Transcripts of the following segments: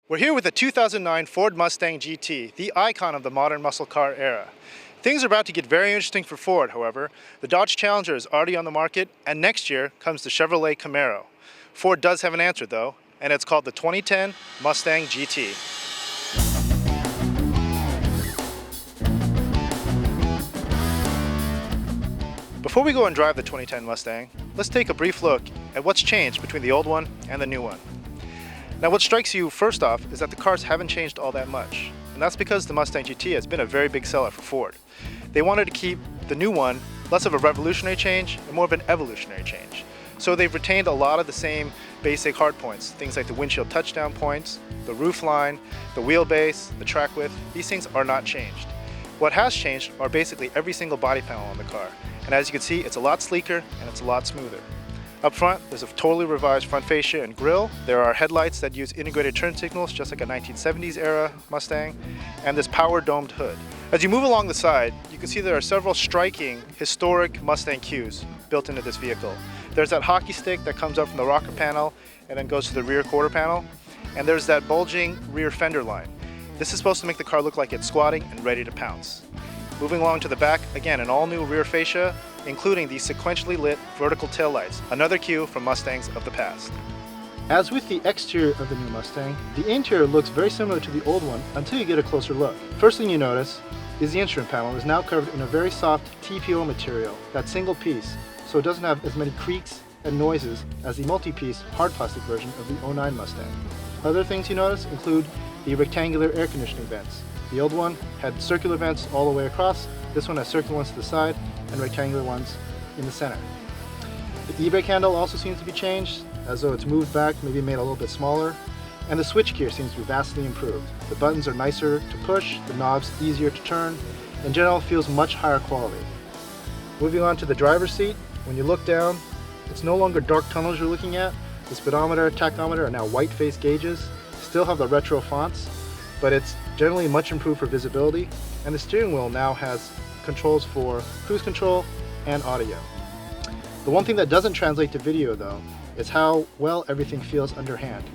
We're here with the 2009 Ford Mustang GT, the icon of the modern muscle car era. Things are about to get very interesting for Ford, however. The Dodge Challenger is already on the market, and next year comes the Chevrolet Camaro. Ford does have an answer though, and it's called the 2010 Mustang GT. Before we go and drive the 2010 Mustang, let's take a brief look at what's changed between the old one and the new one. Now what strikes you first off is that the cars haven't changed all that much, and that's because the Mustang GT has been a very big seller for Ford. They wanted to keep the new one less of a revolutionary change and more of an evolutionary change. So they've retained a lot of the same basic hard points, things like the windshield touchdown points, the roof line, the wheelbase, the track width. These things are not changed. What has changed are basically every single body panel on the car, and as you can see, it's a lot sleeker and it's a lot smoother. Up front, there's a totally revised front fascia and grille. There are headlights that use integrated turn signals, just like a 1970s era Mustang, and this power domed hood. As you move along the side, you can see there are several striking, historic Mustang cues built into this vehicle. There's that hockey stick that comes up from the rocker panel and then goes to the rear quarter panel, and there's that bulging rear fender line. This is supposed to make the car look like it's squatting and ready to pounce. Moving along to the back, again, an all-new rear fascia, including these sequentially lit vertical taillights, another cue from Mustangs of the past. As with the exterior of the new Mustang, the interior looks very similar to the old one until you get a closer look. First thing you notice is the instrument panel is now covered in a very soft TPO material, that single piece, so it doesn't have as many creaks and noises as the multi-piece hard plastic version of the 09 Mustang. Other things you notice include the rectangular air conditioning vents. The old one had circular vents all the way across. This one has circular ones to the side and rectangular ones in the center. The e-brake handle also seems to be changed, as though it's moved back, maybe made a little bit smaller. And the switchgear seems to be vastly improved. The buttons are nicer to push, the knobs easier to turn. In general, it feels much higher quality. Moving on to the driver's seat, when you look down, it's no longer dark tunnels you're looking at. The speedometer, tachometer are now white face gauges, still have the retro fonts, but it's generally much improved for visibility, and the steering wheel now has controls for cruise control and audio. The one thing that doesn't translate to video though is how well everything feels underhand.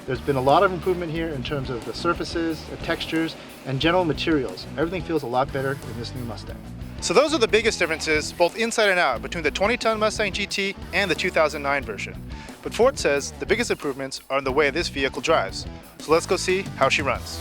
There's been a lot of improvement here in terms of the surfaces, the textures, and general materials. Everything feels a lot better in this new Mustang. So those are the biggest differences, both inside and out, between the 2010 Mustang GT and the 2009 version. But Ford says the biggest improvements are in the way this vehicle drives. So let's go see how she runs.